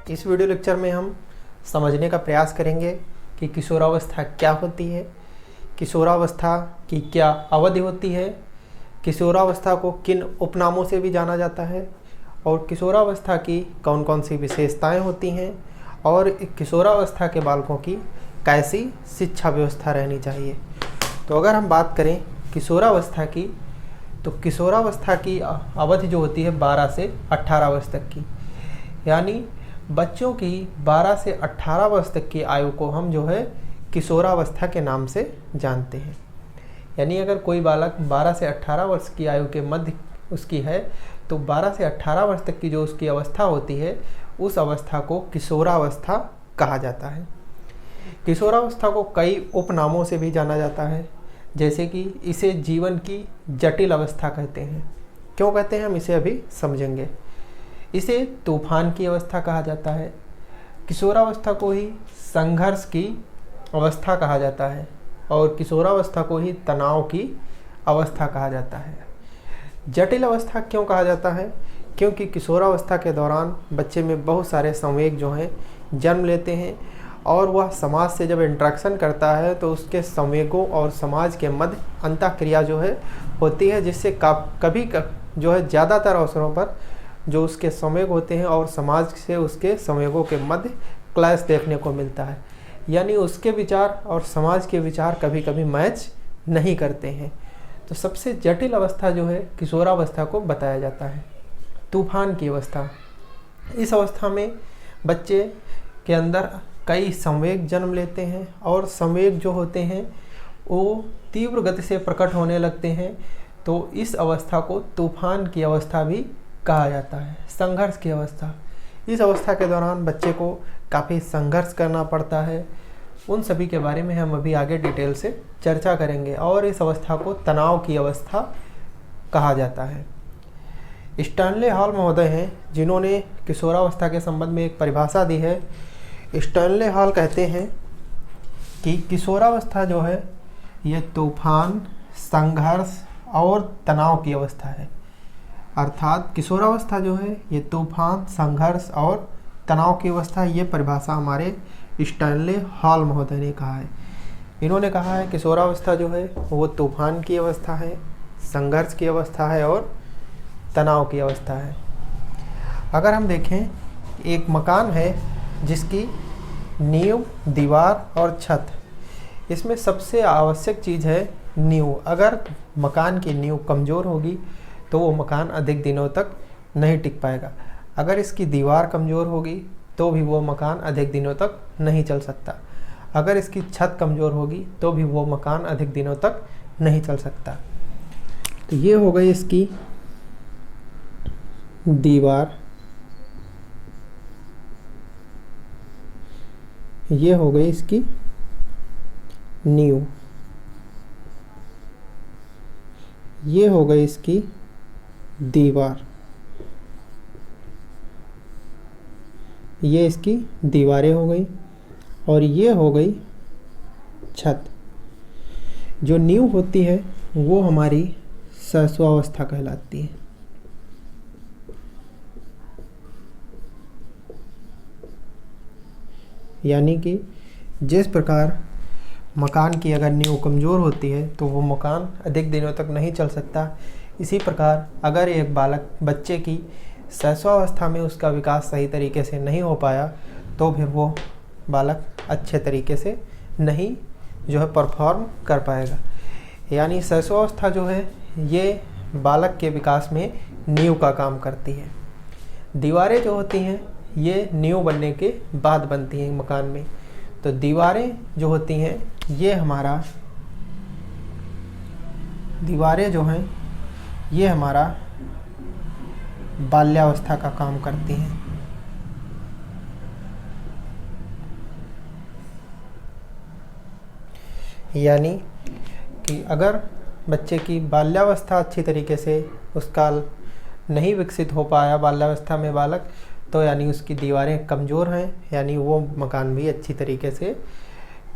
इस video lecture में हम समझने का प्रयास करेंगे कि किशोरावस्था क्या होती है, किशोरावस्था की क्या अवधि होती है, किशोरावस्था को किन उपनामों से भी जाना जाता है और किशोरावस्था की कौन कौन सी विशेषताएं होती हैं और किशोरावस्था के बालकों की कैसी शिक्षा व्यवस्था रहनी चाहिए। तो अगर हम बात करें किशोरावस्था की, तो किशोरावस्था की अवधि जो होती है 12 से 18 वर्ष तक की, यानी बच्चों की 12 से 18 वर्ष तक की आयु को हम जो है किशोरावस्था के नाम से जानते हैं। यानी अगर कोई बालक 12 से 18 वर्ष की आयु के मध्य उसकी है तो 12 से 18 वर्ष तक की जो उसकी अवस्था होती है उस अवस्था को किशोरावस्था कहा जाता है। किशोरावस्था को कई उपनामों से भी जाना जाता है, जैसे कि इसे जीवन की जटिल अवस्था कहते हैं। क्यों कहते हैं हम इसे अभी समझेंगे। इसे तूफान की अवस्था कहा जाता है। किशोरावस्था को ही संघर्ष की अवस्था कहा जाता है और किशोरावस्था को ही तनाव की अवस्था कहा जाता है। जटिल अवस्था क्यों कहा जाता है? क्योंकि किशोरावस्था के दौरान बच्चे में बहुत सारे संवेग जो हैं जन्म लेते हैं और वह समाज से जब इंटरेक्शन करता है तो उसके संवेगों और समाज के मध्य अंतःक्रिया जो है होती है, जिससे कभी जो है ज़्यादातर अवसरों पर जो उसके संवेग होते हैं और समाज से उसके संवेगों के मध्य क्लैश देखने को मिलता है। यानी उसके विचार और समाज के विचार कभी कभी मैच नहीं करते हैं। तो सबसे जटिल अवस्था जो है किशोरावस्था को बताया जाता है। तूफान की अवस्था, इस अवस्था में बच्चे के अंदर कई संवेग जन्म लेते हैं और संवेग जो होते हैं वो तीव्र गति से प्रकट होने लगते हैं। तो इस अवस्था को तूफान की अवस्था भी कहा जाता है। संघर्ष की अवस्था, इस अवस्था के दौरान बच्चे को काफ़ी संघर्ष करना पड़ता है। उन सभी के बारे में हम अभी आगे डिटेल से चर्चा करेंगे। और इस अवस्था को तनाव की अवस्था कहा जाता है। स्टैनले हॉल महोदय हैं जिन्होंने किशोरावस्था के संबंध में एक परिभाषा दी है। स्टैनले हॉल कहते हैं कि किशोरावस्था जो है ये तूफान, संघर्ष और तनाव की अवस्था है। अर्थात किशोरावस्था जो है ये तूफान, संघर्ष और तनाव की अवस्था, ये परिभाषा हमारे स्टैनले हॉल महोदय ने कहा है। इन्होंने कहा है किशोरावस्था जो है वो तूफान की अवस्था है, संघर्ष की अवस्था है और तनाव की अवस्था है। अगर हम देखें, एक मकान है जिसकी नींव, दीवार और छत, इसमें सबसे आवश्यक चीज़ है नींव। अगर मकान की नींव कमज़ोर होगी तो वो मकान अधिक दिनों तक नहीं टिक पाएगा। अगर इसकी दीवार कमज़ोर होगी तो भी वो मकान अधिक दिनों तक नहीं चल सकता। अगर इसकी छत कमज़ोर होगी तो भी वो मकान अधिक दिनों तक नहीं चल सकता। तो ये हो गई इसकी दीवार, ये हो गई इसकी नींव, ये हो गई इसकी दीवार, ये इसकी दीवारें हो गई और ये हो गई छत। जो नींव होती है वो हमारी सहस्वावस्था कहलाती है। यानी कि जिस प्रकार मकान की अगर नींव कमज़ोर होती है तो वो मकान अधिक दिनों तक नहीं चल सकता, इसी प्रकार अगर एक बच्चे की सहस्वावस्था में उसका विकास सही तरीके से नहीं हो पाया तो फिर वो बालक अच्छे तरीके से नहीं जो है परफॉर्म कर पाएगा। यानी सहस्वावस्था जो है ये बालक के विकास में नींव का काम करती है। दीवारें जो होती हैं ये नींव बनने के बाद बनती हैं मकान में। तो दीवारें जो होती हैं ये हमारा, दीवारें जो हैं ये हमारा बाल्यावस्था का काम करती हैं। यानी कि अगर बच्चे की बाल्यावस्था अच्छी तरीके से उसका नहीं विकसित हो पाया बाल्यावस्था में बालक, तो यानी उसकी दीवारें कमज़ोर हैं, यानी वो मकान भी अच्छी तरीके से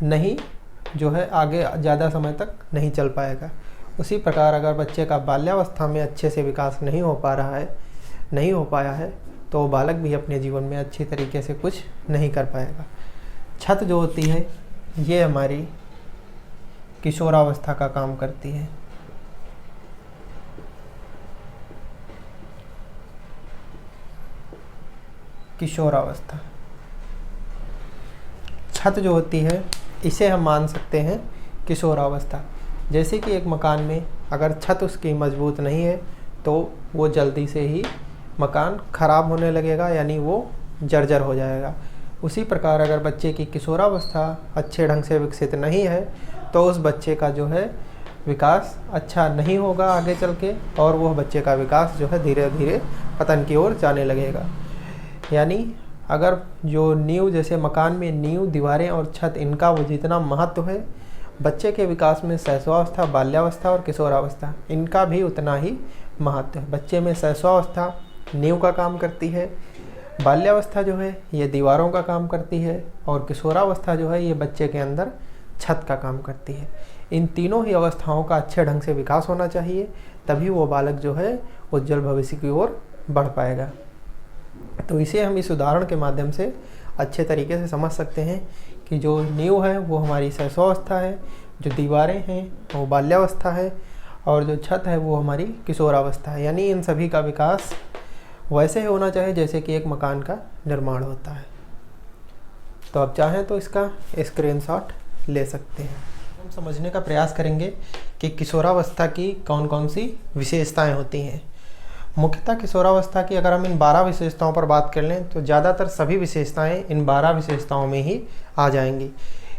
नहीं जो है आगे ज़्यादा समय तक नहीं चल पाएगा। उसी प्रकार अगर बच्चे का बाल्यावस्था में अच्छे से विकास नहीं हो पाया है तो वो बालक भी अपने जीवन में अच्छी तरीके से कुछ नहीं कर पाएगा। छत जो होती है ये हमारी किशोरावस्था का काम करती है। किशोरावस्था, छत जो होती है इसे हम मान सकते हैं किशोरावस्था। जैसे कि एक मकान में अगर छत उसकी मजबूत नहीं है तो वो जल्दी से ही मकान ख़राब होने लगेगा, यानी वो जर्जर हो जाएगा। उसी प्रकार अगर बच्चे की किशोरावस्था अच्छे ढंग से विकसित नहीं है तो उस बच्चे का जो है विकास अच्छा नहीं होगा आगे चल के, और वह बच्चे का विकास जो है धीरे धीरे पतन की ओर जाने लगेगा। यानी अगर जो नींव, जैसे मकान में नींव, दीवारें और छत, इनका वो जितना महत्व है, बच्चे के विकास में शैशवावस्था, बाल्यावस्था और किशोरावस्था, इनका भी उतना ही महत्व है। बच्चे में शैशवावस्था नींव का काम करती है, बाल्यावस्था जो है ये दीवारों का काम करती है, और किशोरावस्था जो है ये बच्चे के अंदर छत का काम करती है। इन तीनों ही अवस्थाओं का अच्छे ढंग से विकास होना चाहिए, तभी वो बालक जो है उज्जवल भविष्य की ओर बढ़ पाएगा। तो इसे हम इस उदाहरण के माध्यम से अच्छे तरीके से समझ सकते हैं कि जो नींव है वो हमारी शैशवावस्था है, जो दीवारें हैं वो बाल्यावस्था है, और जो छत है वो हमारी किशोरावस्था है। यानी इन सभी का विकास वैसे ही होना चाहिए जैसे कि एक मकान का निर्माण होता है। तो आप चाहें तो इसका स्क्रीनशॉट ले सकते हैं। हम समझने का प्रयास करेंगे कि किशोरावस्था की कौन कौन सी विशेषताएं होती हैं। मुख्यतः किशोरावस्था की अगर हम इन 12 विशेषताओं पर बात कर लें तो ज़्यादातर सभी विशेषताएं इन 12 विशेषताओं में ही आ जाएंगी।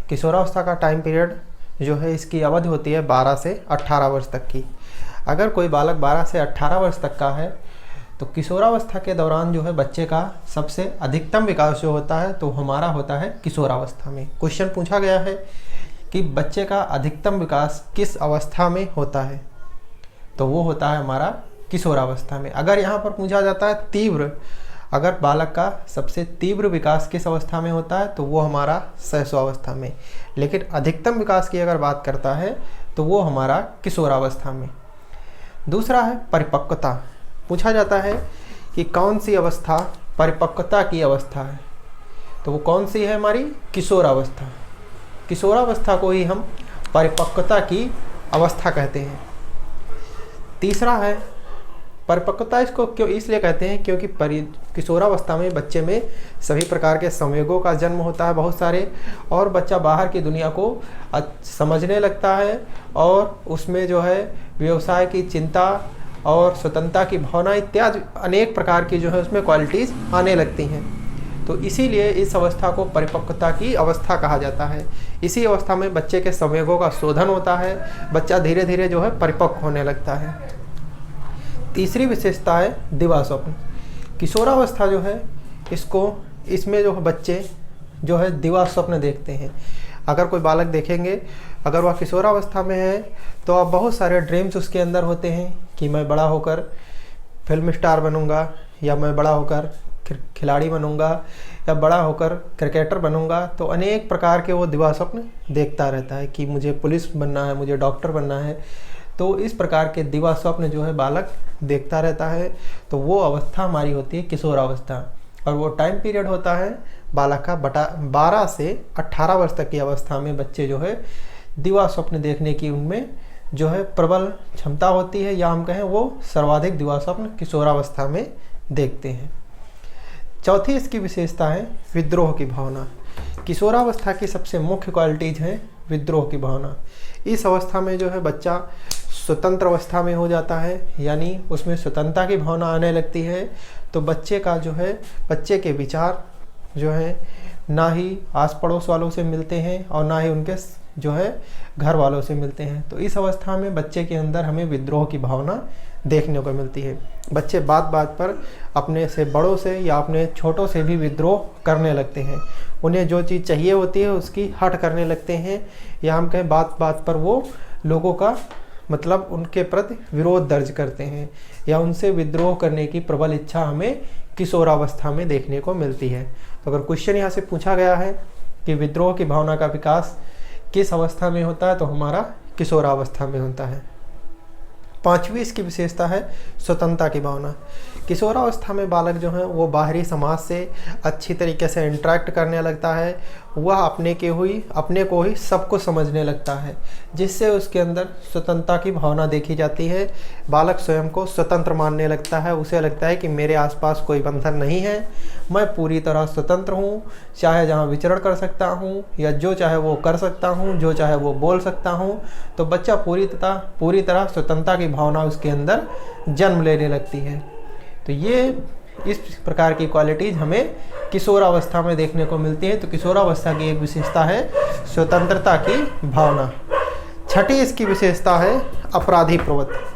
किशोरावस्था का टाइम पीरियड जो है, इसकी अवधि होती है 12 से 18 वर्ष तक की। अगर कोई बालक 12 से 18 वर्ष तक का है तो किशोरावस्था के दौरान जो है बच्चे का सबसे अधिकतम विकास जो होता है तो हमारा होता है किशोरावस्था में। क्वेश्चन पूछा गया है कि बच्चे का अधिकतम विकास किस अवस्था में होता है, तो वो होता है हमारा किशोरावस्था में। अगर यहाँ पर पूछा जाता है तीव्र, अगर बालक का सबसे तीव्र विकास किस अवस्था में होता है तो वो हमारा शैशवावस्था में, लेकिन अधिकतम विकास की अगर बात करता है तो वो हमारा किशोरावस्था में। दूसरा है परिपक्वता। पूछा जाता है कि कौन सी अवस्था परिपक्वता की अवस्था है, तो वो कौन सी है, हमारी किशोरावस्था। किशोरावस्था को ही हम परिपक्वता की अवस्था कहते हैं। तीसरा है परिपक्वता। इसको क्यों इसलिए कहते हैं क्योंकि किशोरावस्था में बच्चे में सभी प्रकार के संवेगों का जन्म होता है बहुत सारे, और बच्चा बाहर की दुनिया को समझने लगता है, और उसमें जो है व्यवसाय की चिंता और स्वतंत्रता की भावना इत्यादि अनेक प्रकार की जो है उसमें क्वालिटीज़ आने लगती हैं। तो इसीलिए इस अवस्था को परिपक्वता की अवस्था कहा जाता है। इसी अवस्था में बच्चे के संवेगों का शोधन होता है, बच्चा धीरे धीरे जो है परिपक्व होने लगता है। तीसरी विशेषता है दिवा स्वप्न। किशोरावस्था जो है इसमें जो है बच्चे जो है दिवा स्वप्न देखते हैं। अगर कोई बालक देखेंगे, अगर वह किशोरावस्था में है तो अब बहुत सारे ड्रीम्स उसके अंदर होते हैं कि मैं बड़ा होकर फिल्म स्टार बनूंगा, या मैं बड़ा होकर खिलाड़ी बनूंगा, या बड़ा होकर क्रिकेटर बनूंगा। तो अनेक प्रकार के वो दिवा स्वप्न देखता रहता है कि मुझे पुलिस बनना है, मुझे डॉक्टर बनना है। तो इस प्रकार के दिवा स्वप्न जो है बालक देखता रहता है। तो वो अवस्था हमारी होती है किशोरावस्था, और वो टाइम पीरियड होता है बालक का 12 से 18 वर्ष तक की अवस्था में बच्चे जो है दिवा स्वप्न देखने की उनमें जो है प्रबल क्षमता होती है, या हम कहें वो सर्वाधिक दिवा स्वप्न किशोरावस्था में देखते हैं। चौथी इसकी विशेषता है विद्रोह की भावना। किशोरावस्था की सबसे मुख्य क्वालिटीज है विद्रोह की भावना। इस अवस्था में जो है बच्चा स्वतंत्र अवस्था में हो जाता है, यानी उसमें स्वतंत्रता की भावना आने लगती है। तो बच्चे का जो है बच्चे के विचार जो है ना ही आस पड़ोस वालों से मिलते हैं और ना ही उनके जो है घर वालों से मिलते हैं। तो इस अवस्था में बच्चे के अंदर हमें विद्रोह की भावना देखने को मिलती है। बच्चे बात बात पर अपने से बड़ों से या अपने छोटों से भी विद्रोह करने लगते हैं। उन्हें जो चीज़ चाहिए होती है उसकी हट करने लगते हैं, या हम कहें बात बात पर वो लोगों का मतलब उनके प्रति विरोध दर्ज करते हैं, या उनसे विद्रोह करने की प्रबल इच्छा हमें किशोरावस्था में देखने को मिलती है। तो अगर क्वेश्चन यहाँ से पूछा गया है कि विद्रोह की भावना का विकास किस अवस्था में होता है, तो हमारा किशोरावस्था में होता है। 5वीं इसकी विशेषता है स्वतंत्रता की भावना। किशोरावस्था में बालक जो है वो बाहरी समाज से अच्छी तरीके से इंटरेक्ट करने लगता है, वह अपने को ही सब कुछ समझने लगता है, जिससे उसके अंदर स्वतंत्रता की भावना देखी जाती है। बालक स्वयं को स्वतंत्र मानने लगता है, उसे लगता है कि मेरे आसपास कोई बंधन नहीं है, मैं पूरी तरह स्वतंत्र हूँ, चाहे जहाँ विचरण कर सकता हूँ या जो चाहे वो कर सकता हूँ, जो चाहे वो बोल सकता हूँ। तो बच्चा पूरी तरह स्वतंत्रता की भावना उसके अंदर जन्म लेने लगती है। तो ये इस प्रकार की क्वालिटीज़ हमें किशोरावस्था में देखने को मिलती है। तो किशोरावस्था की एक विशेषता है स्वतंत्रता की भावना। छठी इसकी विशेषता है अपराधी प्रवृत्ति।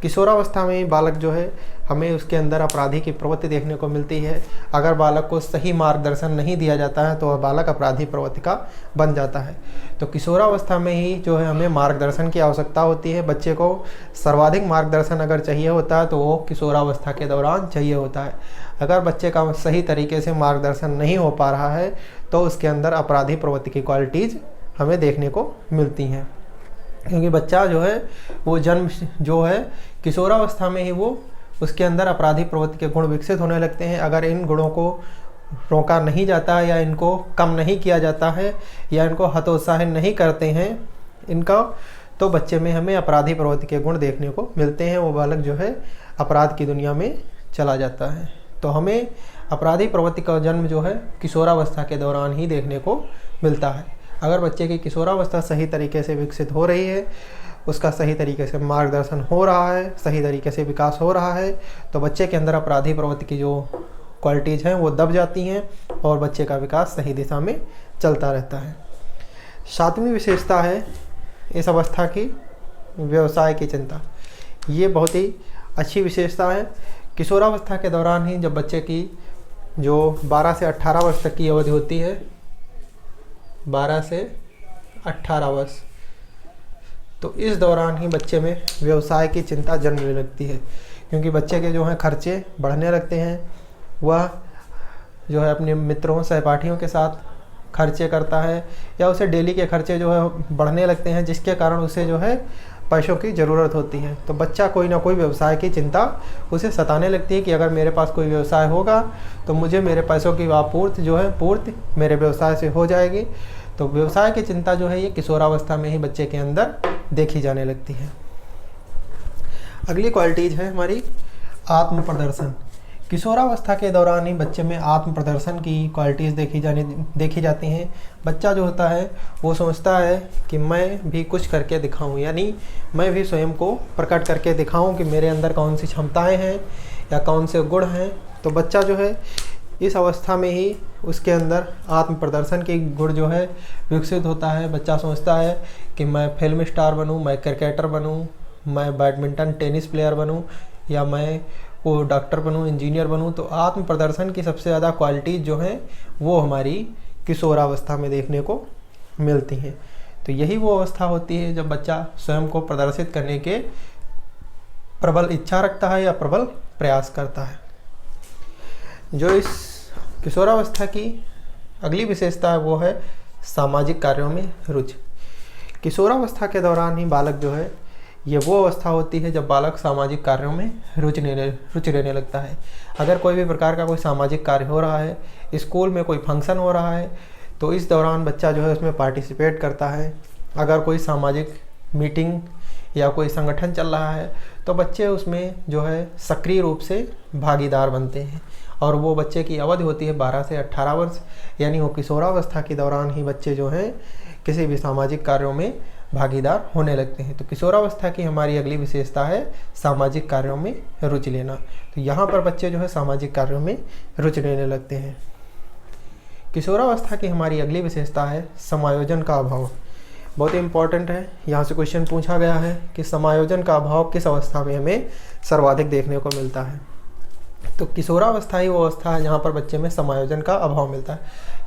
किशोरावस्था में बालक जो है हमें उसके अंदर अपराधी की प्रवृत्ति देखने को मिलती है। अगर बालक को सही मार्गदर्शन नहीं दिया जाता है तो वह बालक अपराधी प्रवृत्ति का बन जाता है। तो किशोरावस्था में ही जो है हमें मार्गदर्शन की आवश्यकता होती है। बच्चे को सर्वाधिक मार्गदर्शन अगर चाहिए होता है तो वो किशोरावस्था के दौरान चाहिए होता है। अगर बच्चे का सही तरीके से मार्गदर्शन नहीं हो पा रहा है तो उसके अंदर अपराधी प्रवृत्ति की क्वालिटीज़ हमें देखने को मिलती हैं, क्योंकि बच्चा जो है वो जन्म जो है किशोरावस्था में ही वो उसके अंदर अपराधी प्रवृत्ति के गुण विकसित होने लगते हैं। अगर इन गुणों को रोका नहीं जाता है या इनको कम नहीं किया जाता है या इनको हतोत्साहित नहीं करते हैं इनका, तो बच्चे में हमें अपराधी प्रवृत्ति के गुण देखने को मिलते हैं। वो बालक जो है अपराध की दुनिया में चला जाता है। तो हमें अपराधी प्रवृत्ति का जन्म जो है किशोरावस्था के दौरान ही देखने को मिलता है। अगर बच्चे की किशोरावस्था सही तरीके से विकसित हो रही है, उसका सही तरीके से मार्गदर्शन हो रहा है, सही तरीके से विकास हो रहा है, तो बच्चे के अंदर अपराधी प्रवृत्ति की जो क्वालिटीज़ हैं वो दब जाती हैं और बच्चे का विकास सही दिशा में चलता रहता है। 7वीं विशेषता है इस अवस्था की व्यवसाय की चिंता। ये बहुत ही अच्छी विशेषता है। किशोरावस्था के दौरान ही जब बच्चे की जो 12 से 18 वर्ष तक की अवधि होती है, 12 से 18 वर्ष, तो इस दौरान ही बच्चे में व्यवसाय की चिंता जन्मने लगती है, क्योंकि बच्चे के जो हैं खर्चे बढ़ने लगते हैं। वह जो है अपने मित्रों सहपाठियों के साथ खर्चे करता है या उसे डेली के खर्चे जो है बढ़ने लगते हैं, जिसके कारण उसे जो है पैसों की ज़रूरत होती है। तो बच्चा कोई ना कोई व्यवसाय की चिंता उसे सताने लगती है कि अगर मेरे पास कोई व्यवसाय होगा तो मुझे मेरे पैसों की आपूर्ति जो है पूर्ति मेरे व्यवसाय से हो जाएगी। तो व्यवसाय की चिंता जो है ये किशोरावस्था में ही बच्चे के अंदर देखी जाने लगती है। अगली क्वालिटीज़ है हमारी आत्म प्रदर्शन। किशोरावस्था के दौरान ही बच्चे में आत्म प्रदर्शन की क्वालिटीज़ देखी जाती हैं। बच्चा जो होता है वो सोचता है कि मैं भी कुछ करके दिखाऊं, यानी मैं भी स्वयं को प्रकट करके दिखाऊं कि मेरे अंदर कौन सी क्षमताएं हैं या कौन से गुण हैं। तो बच्चा जो है इस अवस्था में ही उसके अंदर आत्म प्रदर्शन की गुण जो है विकसित होता है। बच्चा सोचता है कि मैं फिल्म स्टार बनूं, मैं क्रिकेटर बनूं, मैं बैडमिंटन टेनिस प्लेयर बनूं, या मैं वो डॉक्टर बनूं, इंजीनियर बनूं। तो आत्म प्रदर्शन की सबसे ज़्यादा क्वालिटीज़ जो हैं वो हमारी किशोरावस्था में देखने को मिलती हैं। तो यही वो अवस्था होती है जब बच्चा स्वयं को प्रदर्शित करने के प्रबल इच्छा रखता है या प्रबल प्रयास करता है। जो इस किशोरावस्था की अगली विशेषता है वो है सामाजिक कार्यों में रुचि। किशोरावस्था के दौरान ही बालक जो है ये वो अवस्था होती है जब बालक सामाजिक कार्यों में रुचि लेने लगता है। अगर कोई भी प्रकार का कोई सामाजिक कार्य हो रहा है, स्कूल में कोई फंक्शन हो रहा है, तो इस दौरान बच्चा जो है उसमें पार्टिसिपेट करता है। अगर कोई सामाजिक मीटिंग या कोई संगठन चल रहा है तो बच्चे उसमें जो है सक्रिय रूप से भागीदार बनते हैं। और वो बच्चे की अवधि होती है 12 से 18 वर्ष, यानी वो किशोरावस्था के दौरान ही बच्चे जो हैं किसी भी सामाजिक कार्यों में भागीदार होने लगते हैं। तो किशोरावस्था की हमारी अगली विशेषता है सामाजिक कार्यों में रुचि लेना। तो यहाँ पर बच्चे जो है सामाजिक कार्यों में रुचि लेने लगते हैं। किशोरावस्था की हमारी अगली विशेषता है समायोजन का अभाव। बहुत ही इम्पॉर्टेंट है, यहाँ से क्वेश्चन पूछा गया है कि समायोजन का अभाव किस अवस्था में हमें सर्वाधिक देखने को मिलता है। तो किशोरावस्था ही वो अवस्था है जहाँ पर बच्चे में समायोजन का अभाव मिलता है,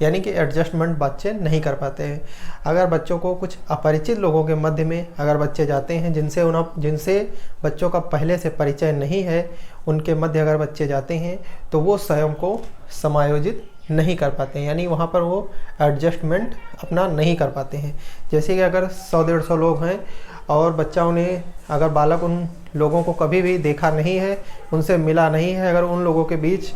यानी कि एडजस्टमेंट बच्चे नहीं कर पाते हैं। अगर बच्चों को कुछ अपरिचित लोगों के मध्य में अगर बच्चे जाते हैं जिनसे बच्चों का पहले से परिचय नहीं है, उनके मध्य अगर बच्चे जाते हैं तो वो स्वयं को समायोजित नहीं कर पाते हैं, यानी वहाँ पर वो एडजस्टमेंट अपना नहीं कर पाते हैं। जैसे कि अगर 100-150 लोग हैं, और बच्चा उन्हें, अगर बालक उन लोगों को कभी भी देखा नहीं है, उनसे मिला नहीं है, अगर उन लोगों के बीच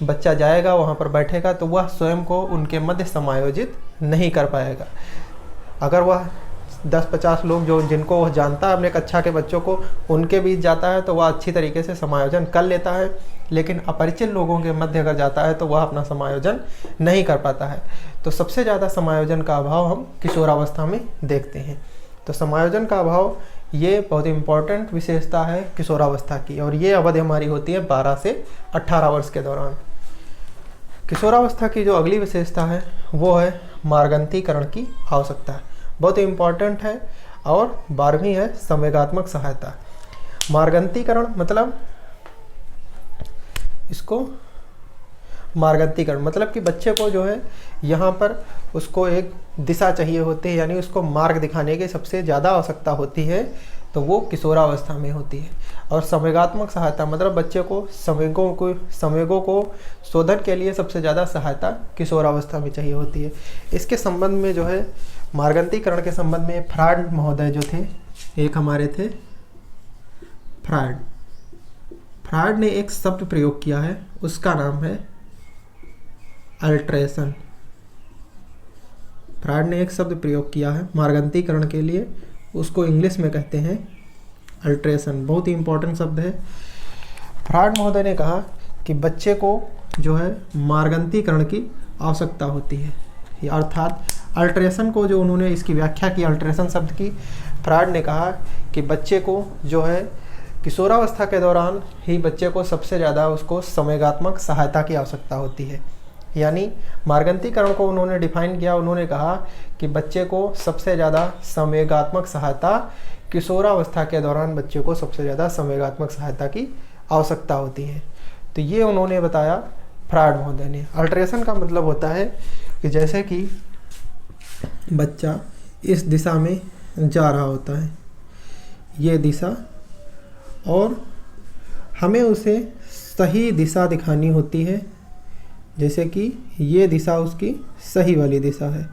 बच्चा जाएगा, वहाँ पर बैठेगा, तो वह स्वयं को उनके मध्य समायोजित नहीं कर पाएगा। अगर वह 10-50 लोग जो जिनको वह जानता है अपने कक्षा के बच्चों को, उनके बीच जाता है तो वह अच्छी तरीके से समायोजन कर लेता है, लेकिन अपरिचित लोगों के मध्य अगर जाता है तो वह अपना समायोजन नहीं कर पाता है। तो सबसे ज़्यादा समायोजन का अभाव हम किशोरावस्था में देखते हैं। तो समायोजन का अभाव ये बहुत इम्पॉर्टेंट विशेषता है किशोरावस्था की, और ये अवधि हमारी होती है 12 से 18 वर्ष के दौरान। किशोरावस्था की जो अगली विशेषता है वो है मार्गंतीकरण की आवश्यकता। बहुत इम्पॉर्टेंट है। और 12वीं है संवेगात्मक सहायता। मार्गंतीकरण मतलब, इसको मार्गंतीकरण मतलब कि बच्चे को जो है यहाँ पर उसको एक दिशा चाहिए होती है, यानी उसको मार्ग दिखाने की सबसे ज़्यादा आवश्यकता होती है, तो वो किशोरावस्था में होती है। और संवेगात्मक सहायता मतलब बच्चे को संवेगों को शोधन के लिए सबसे ज़्यादा सहायता किशोरावस्था में चाहिए होती है। इसके संबंध में जो है मार्गंतीकरण के संबंध में फ्रायड महोदय जो थे, एक हमारे थे फ्रायड ने एक शब्द प्रयोग किया है, उसका नाम है अल्ट्रेशन। फ्रायड ने एक शब्द प्रयोग किया है मार्गंतीकरण के लिए, उसको इंग्लिश में कहते हैं अल्ट्रेशन। बहुत ही इंपॉर्टेंट शब्द है। फ्रायड महोदय ने कहा कि बच्चे को जो है मार्गंतीकरण की आवश्यकता होती है, अर्थात अल्ट्रेशन को जो उन्होंने इसकी व्याख्या की अल्ट्रेशन शब्द की, फ्रायड ने कहा कि बच्चे को जो है किशोरावस्था के दौरान ही बच्चे को सबसे ज़्यादा उसको संवेगात्मक सहायता की आवश्यकता होती है। यानी मार्गंतीकरण को उन्होंने डिफाइन किया, उन्होंने कहा कि बच्चे को सबसे ज़्यादा संवेगात्मक सहायता किशोरावस्था के दौरान बच्चे को सबसे ज़्यादा संवेगात्मक सहायता की आवश्यकता होती है। तो ये उन्होंने बताया फ्रायड महोदय ने। अल्ट्रेशन का मतलब होता है कि जैसे कि बच्चा इस दिशा में जा रहा होता है, ये दिशा, और हमें उसे सही दिशा दिखानी होती है, जैसे कि ये दिशा उसकी सही वाली दिशा है।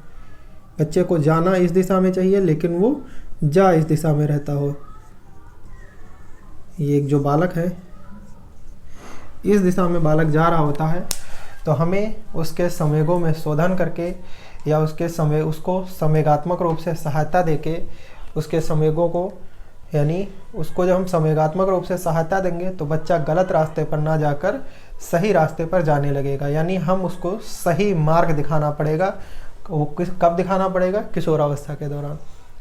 बच्चे को जाना इस दिशा में चाहिए, लेकिन वो जा इस दिशा में रहता हो। ये एक जो बालक है, इस दिशा में बालक जा रहा होता है, तो हमें उसके संवेगों में शोधन करके या उसको संवेगात्मक रूप से सहायता देके उसके संवेगों को, यानी उसको जब हम संवेगात्मक रूप से सहायता देंगे तो बच्चा गलत रास्ते पर ना जाकर सही रास्ते पर जाने लगेगा। यानी हम उसको सही मार्ग दिखाना पड़ेगा। वो कब दिखाना पड़ेगा? किशोरावस्था के दौरान।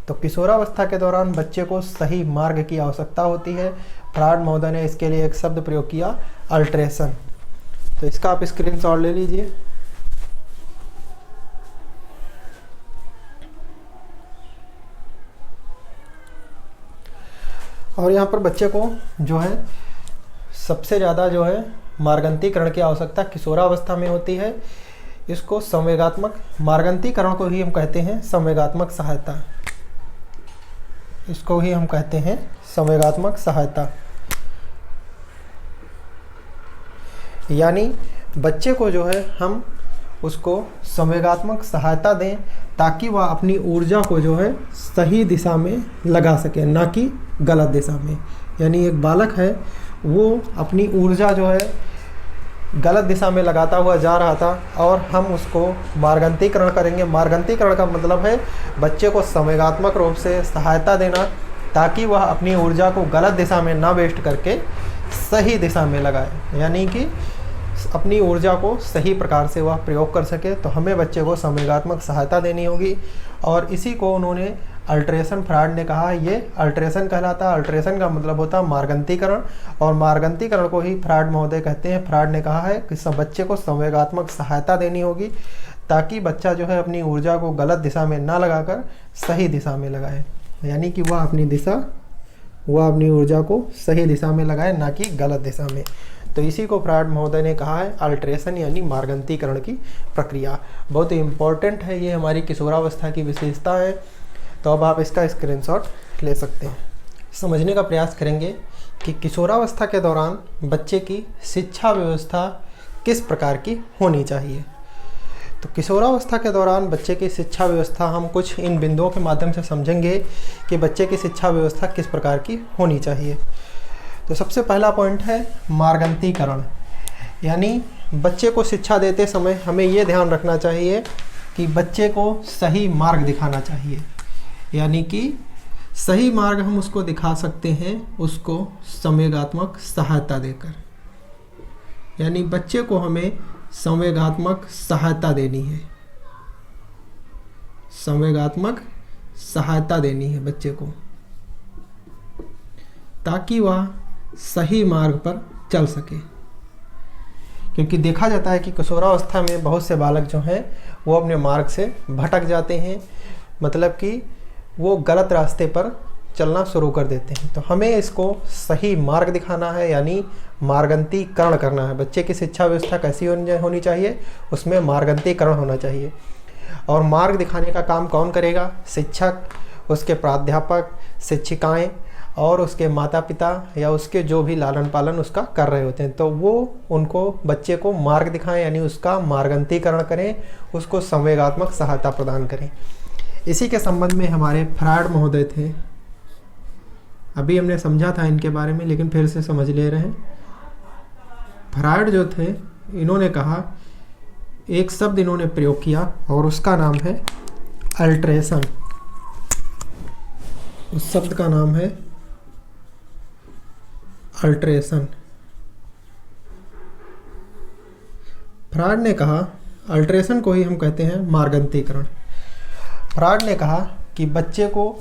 तो किशोरावस्था के दौरान बच्चे को सही मार्ग की आवश्यकता होती है। फ्रायड महोदय ने इसके लिए एक शब्द प्रयोग किया, अल्ट्रेशन। तो इसका आप स्क्रीनशॉट ले लीजिए। और यहाँ पर बच्चे को जो है सबसे ज़्यादा जो है मार्गंतीकरण की आवश्यकता किशोरावस्था में होती है। इसको संवेगात्मक मार्गंतीकरण को ही हम कहते हैं संवेगात्मक सहायता। इसको ही हम कहते हैं संवेगात्मक सहायता। यानी बच्चे को जो है हम उसको संवेगात्मक सहायता दें ताकि वह अपनी ऊर्जा को जो है सही दिशा में लगा सके, ना कि गलत दिशा में। यानी एक बालक है, वो अपनी ऊर्जा जो है गलत दिशा में लगाता हुआ जा रहा था और हम उसको मार्गंतीकरण करेंगे। मार्गंतीकरण का मतलब है बच्चे को संवेगात्मक रूप से सहायता देना ताकि वह अपनी ऊर्जा को गलत दिशा में ना वेस्ट करके सही दिशा में लगाए, यानी कि अपनी ऊर्जा को सही प्रकार से वह प्रयोग कर सके। तो हमें बच्चे को संवेगात्मक सहायता देनी होगी और इसी को उन्होंने अल्ट्रेशन, फ्रायड ने कहा ये अल्ट्रेशन कहलाता है। अल्ट्रेशन का मतलब होता है मार्गंतीकरण, और मार्गंतीकरण को ही फ्रायड महोदय कहते हैं। फ्रायड ने कहा है कि सब बच्चे को संवेगात्मक सहायता देनी होगी ताकि बच्चा जो है अपनी ऊर्जा को गलत दिशा में ना लगाकर सही दिशा में लगाए, यानी कि वह अपनी ऊर्जा को सही दिशा में लगाए, ना कि गलत दिशा में। तो इसी को फ्रायड महोदय ने कहा है अल्ट्रेशन, यानी मार्गंतीकरण की प्रक्रिया। बहुत ही इम्पोर्टेंट है, ये हमारी किशोरावस्था की विशेषता है। तो अब आप इसका स्क्रीनशॉट ले सकते हैं। समझने का प्रयास करेंगे कि किशोरावस्था के दौरान बच्चे की शिक्षा व्यवस्था किस प्रकार की होनी चाहिए। तो किशोरावस्था के दौरान बच्चे की शिक्षा व्यवस्था हम कुछ इन बिंदुओं के माध्यम से समझेंगे कि बच्चे की शिक्षा व्यवस्था किस प्रकार की होनी चाहिए। तो सबसे पहला पॉइंट है मार्गंतीकरण, यानी बच्चे को शिक्षा देते समय हमें ये ध्यान रखना चाहिए कि बच्चे को सही मार्ग दिखाना चाहिए। यानी कि सही मार्ग हम उसको दिखा सकते हैं उसको संवेगात्मक सहायता देकर। यानी बच्चे को हमें संवेगात्मक सहायता देनी है, संवेगात्मक सहायता देनी है बच्चे को, ताकि वह सही मार्ग पर चल सके। क्योंकि देखा जाता है कि किशोरावस्था में बहुत से बालक जो हैं वो अपने मार्ग से भटक जाते हैं, मतलब कि वो गलत रास्ते पर चलना शुरू कर देते हैं। तो हमें इसको सही मार्ग दिखाना है, यानी मार्गंतीकरण करना है। बच्चे की शिक्षा व्यवस्था कैसी होनी चाहिए, उसमें मार्गंतीकरण होना चाहिए। और मार्ग दिखाने का काम कौन करेगा? शिक्षक, उसके प्राध्यापक, शिक्षिकाएं और उसके माता पिता या उसके जो भी लालन पालन उसका कर रहे होते हैं। तो वो उनको बच्चे को मार्ग दिखाएं, यानी उसका मार्गंतीकरण करें, उसको संवेगात्मक सहायता प्रदान करें। इसी के संबंध में हमारे फ्रायड महोदय थे, अभी हमने समझा था इनके बारे में लेकिन फिर से समझ ले रहे हैं। फ्रायड जो थे, इन्होंने कहा, एक शब्द इन्होंने प्रयोग किया और उसका नाम है अल्ट्रेशन। उस शब्द का नाम है अल्ट्रेशन। फ्रायड ने कहा, अल्ट्रेशन को ही हम कहते हैं मार्गंतीकरण। फ्रायड ने कहा कि बच्चे को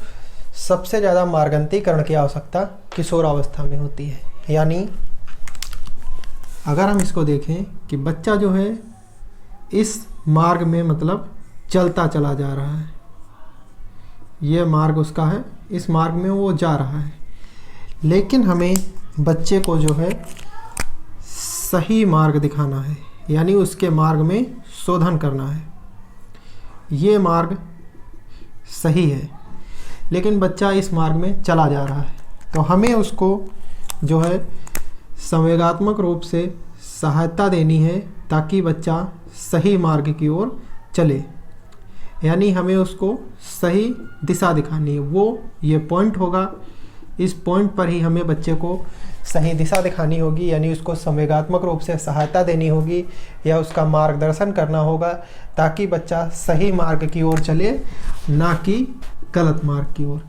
सबसे ज़्यादा मार्गंतीकरण की आवश्यकता किशोरावस्था में होती है। यानी अगर हम इसको देखें कि बच्चा जो है इस मार्ग में मतलब चलता चला जा रहा है, ये मार्ग उसका है, इस मार्ग में वो जा रहा है, लेकिन हमें बच्चे को जो है सही मार्ग दिखाना है, यानी उसके मार्ग में शोधन करना है। ये मार्ग सही है लेकिन बच्चा इस मार्ग में चला जा रहा है, तो हमें उसको जो है संवेगात्मक रूप से सहायता देनी है ताकि बच्चा सही मार्ग की ओर चले। यानी हमें उसको सही दिशा दिखानी है, वो ये पॉइंट होगा, इस पॉइंट पर ही हमें बच्चे को सही दिशा दिखानी होगी, यानी उसको संवेगात्मक रूप से सहायता देनी होगी या उसका मार्गदर्शन करना होगा ताकि बच्चा सही मार्ग की ओर चले, ना कि गलत मार्ग की ओर।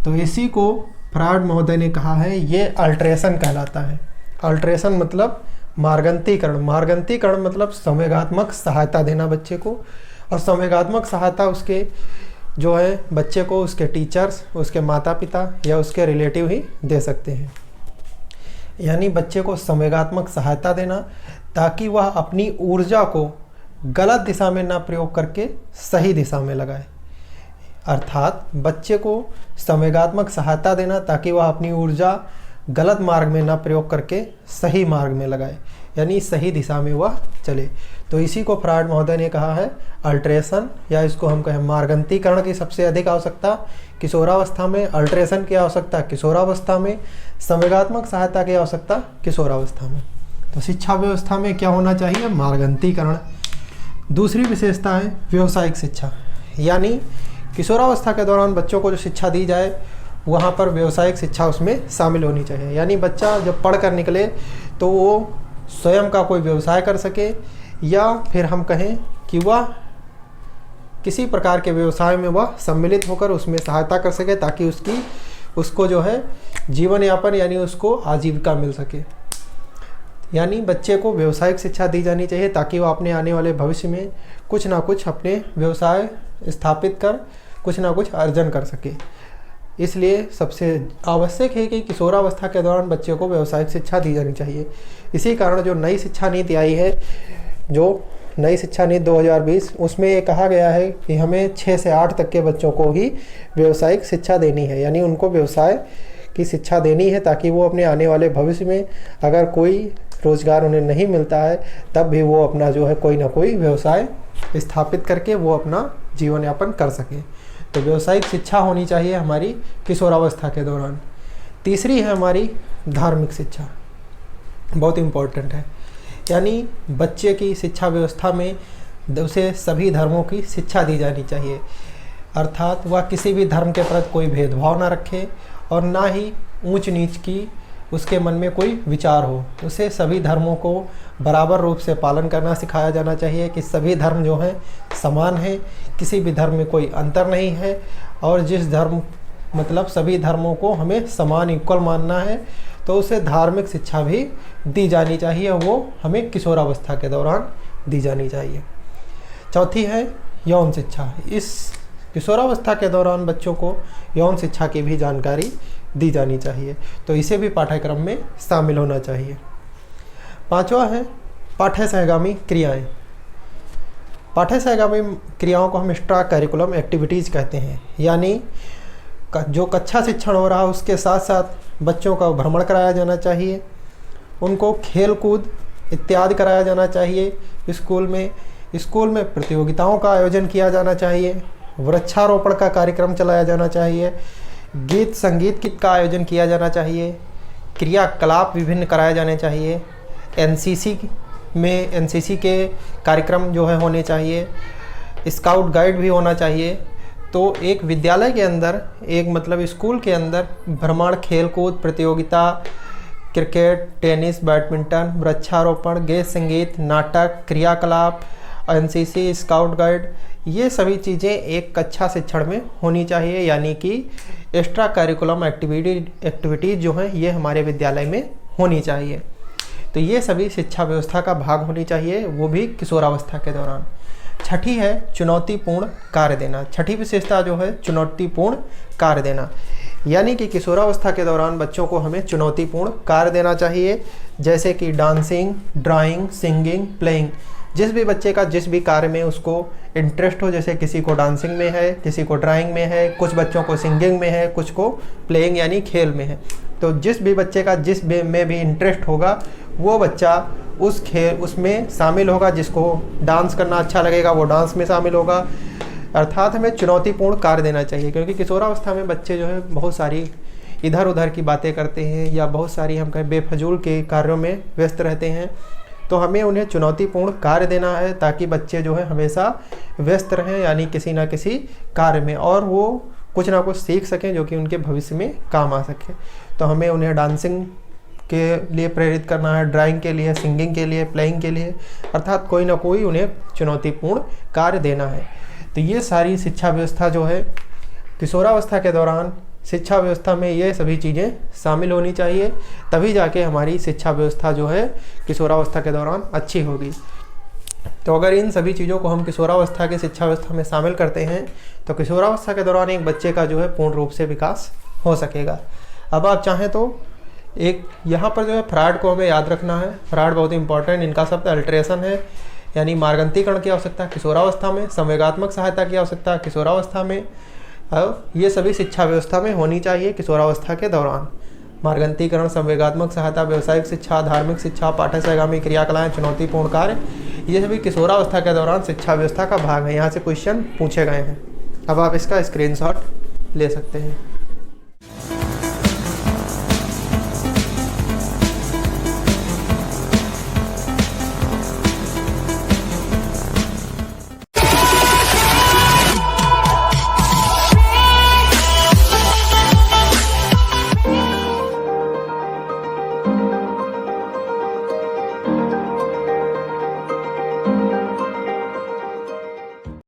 तो इसी को फ्रायड महोदय ने कहा है, ये अल्ट्रेशन कहलाता है। अल्ट्रेशन मतलब मार्गंतीकरण। मार्गंतीकरण मतलब संवेगात्मक सहायता देना बच्चे को, और संवेगात्मक सहायता उसके जो है बच्चे को उसके टीचर्स, उसके माता पिता या उसके रिलेटिव ही दे सकते हैं। यानी बच्चे को संवेगात्मक सहायता देना ताकि वह अपनी ऊर्जा को गलत दिशा में ना प्रयोग करके सही दिशा में लगाए। अर्थात बच्चे को संवेगात्मक सहायता देना ताकि वह अपनी ऊर्जा गलत मार्ग में ना प्रयोग करके सही मार्ग में लगाए, यानी सही दिशा में वह चले। तो इसी को फ्रायड महोदय ने कहा है अल्ट्रेशन, या इसको हम कहें मार्गंतीकरण की सबसे अधिक आवश्यकता किशोरावस्था में, अल्ट्रेशन की आवश्यकता किशोरावस्था में, संवेगात्मक सहायता की आवश्यकता किशोरावस्था में। तो शिक्षा व्यवस्था में क्या होना चाहिए? मार्गंतीकरण। दूसरी विशेषता है व्यावसायिक शिक्षा, यानी किशोरावस्था के दौरान बच्चों को जो शिक्षा दी जाए वहाँ पर व्यावसायिक शिक्षा उसमें शामिल होनी चाहिए। यानी बच्चा जब पढ़ कर निकले तो वो स्वयं का कोई व्यवसाय कर सके, या फिर हम कहें कि वह किसी प्रकार के व्यवसाय में वह सम्मिलित होकर उसमें सहायता कर सके ताकि उसको जो है जीवन यापन यानी उसको आजीविका मिल सके। यानी बच्चे को व्यावसायिक शिक्षा दी जानी चाहिए ताकि वह अपने आने वाले भविष्य में कुछ ना कुछ अपने व्यवसाय स्थापित कर कुछ ना कुछ अर्जन कर सके। इसलिए सबसे आवश्यक है कि किशोरावस्था के दौरान बच्चे को व्यावसायिक शिक्षा दी जानी चाहिए। इसी कारण जो नई शिक्षा नीति आई है, जो नई शिक्षा नीति 2020, उसमें ये कहा गया है कि हमें 6 से 8 तक के बच्चों को ही व्यावसायिक शिक्षा देनी है, यानी उनको व्यवसाय की शिक्षा देनी है ताकि वो अपने आने वाले भविष्य में अगर कोई रोज़गार उन्हें नहीं मिलता है तब भी वो अपना जो है कोई ना कोई व्यवसाय स्थापित करके वो अपना जीवन यापन कर सकें। तो व्यावसायिक शिक्षा होनी चाहिए हमारी किशोरावस्था के दौरान। तीसरी है हमारी धार्मिक शिक्षा, बहुत इम्पोर्टेंट है। यानी बच्चे की शिक्षा व्यवस्था में उसे सभी धर्मों की शिक्षा दी जानी चाहिए, अर्थात वह किसी भी धर्म के प्रति कोई भेदभाव ना रखे और ना ही ऊंच नीच की उसके मन में कोई विचार हो। उसे सभी धर्मों को बराबर रूप से पालन करना सिखाया जाना चाहिए कि सभी धर्म जो हैं समान हैं, किसी भी धर्म में कोई अंतर नहीं है और जिस धर्म मतलब सभी धर्मों को हमें समान इक्वल मानना है तो उसे धार्मिक शिक्षा भी दी जानी चाहिए, वो हमें किशोरावस्था के दौरान दी जानी चाहिए। चौथी है यौन शिक्षा। इस किशोरावस्था के दौरान बच्चों को यौन शिक्षा की भी जानकारी दी जानी चाहिए, तो इसे भी पाठ्यक्रम में शामिल होना चाहिए। पांचवा है पाठ्य सहगामी क्रियाएं। पाठ्य सहगामी क्रियाओं को हम एक्स्ट्रा करिकुलम एक्टिविटीज़ कहते हैं, यानी जो कक्षा शिक्षण हो रहा है उसके साथ साथ बच्चों का भ्रमण कराया जाना चाहिए, उनको खेल कूद इत्यादि कराया जाना चाहिए। स्कूल में प्रतियोगिताओं का आयोजन किया जाना चाहिए, वृक्षारोपण का कार्यक्रम चलाया जाना चाहिए, गीत संगीत का आयोजन किया जाना चाहिए, क्रियाकलाप विभिन्न कराए जाने चाहिए, एनसीसी के कार्यक्रम जो है होने चाहिए, स्काउट गाइड भी होना चाहिए। तो एक विद्यालय के अंदर एक मतलब स्कूल के अंदर भ्रमण, खेल कूद प्रतियोगिता, क्रिकेट, टेनिस, बैडमिंटन, वृक्षारोपण, गीत संगीत, नाटक, क्रियाकलाप, एनसीसी, स्काउट गाइड, ये सभी चीज़ें एक कक्षा शिक्षण में होनी चाहिए, यानी कि एक्स्ट्रा करिकुलम एक्टिविटीज़ जो हैं ये हमारे विद्यालय में होनी चाहिए। तो ये सभी शिक्षा व्यवस्था का भाग होनी चाहिए, वो भी किशोरावस्था के दौरान। छठी है चुनौतीपूर्ण कार्य देना। छठी विशेषता जो है चुनौतीपूर्ण कार्य देना, यानी कि किशोरावस्था के दौरान बच्चों को हमें चुनौतीपूर्ण कार्य देना चाहिए, जैसे कि डांसिंग, ड्राइंग, सिंगिंग, प्लेइंग। जिस भी बच्चे का जिस भी कार्य में उसको इंटरेस्ट हो, जैसे किसी को डांसिंग में है, किसी को ड्राइंग में है, कुछ बच्चों को सिंगिंग में है, कुछ को प्लेइंग यानी खेल में है। तो जिस भी बच्चे का जिस में भी इंटरेस्ट होगा वो बच्चा उसमें शामिल होगा। जिसको डांस करना अच्छा लगेगा वो डांस में शामिल होगा। अर्थात हमें चुनौतीपूर्ण कार्य देना चाहिए, क्योंकि किशोरावस्था में बच्चे जो है बहुत सारी इधर उधर की बातें करते हैं या बहुत सारी हम कहें बेफजूल के कार्यों में व्यस्त रहते हैं। तो हमें उन्हें चुनौतीपूर्ण कार्य देना है ताकि बच्चे जो है हमेशा व्यस्त रहें, यानी किसी ना किसी कार्य में, और वो कुछ ना कुछ सीख सकें जो कि उनके भविष्य में काम आ सके। तो हमें उन्हें डांसिंग के लिए प्रेरित करना है, ड्राइंग के लिए, सिंगिंग के लिए, प्लेइंग के लिए, अर्थात कोई ना कोई उन्हें चुनौतीपूर्ण कार्य देना है। तो ये सारी शिक्षा व्यवस्था जो है किशोरावस्था के दौरान शिक्षा व्यवस्था में ये सभी चीज़ें शामिल होनी चाहिए, तभी जाके हमारी शिक्षा व्यवस्था जो है किशोरावस्था के दौरान अच्छी होगी। तो अगर इन सभी चीज़ों को हम किशोरावस्था की शिक्षा व्यवस्था में शामिल करते हैं तो किशोरावस्था के दौरान एक बच्चे का जो है पूर्ण रूप से विकास हो सकेगा। अब आप चाहें तो एक यहाँ पर जो है फ्रॉड को हमें याद रखना है। फ्रॉड बहुत इंपॉर्टेंट, इनका शब्द अल्ट्रेशन है, यानी मार्गंतीकरण की आवश्यकता किशोरावस्था में, संवेगात्मक सहायता की आवश्यकता किशोरावस्था में, और ये सभी शिक्षा व्यवस्था में होनी चाहिए किशोरावस्था के दौरान। मार्गंतीकरण, संवेगात्मक सहायता, व्यावसायिक शिक्षा, धार्मिक शिक्षा, पाठ्य सहगामी क्रियाकलाएं, चुनौतीपूर्ण कार्य, ये सभी किशोरावस्था के दौरान शिक्षा व्यवस्था का भाग है। यहाँ से क्वेश्चन पूछे गए हैं। अब आप इसका स्क्रीनशॉट ले सकते हैं।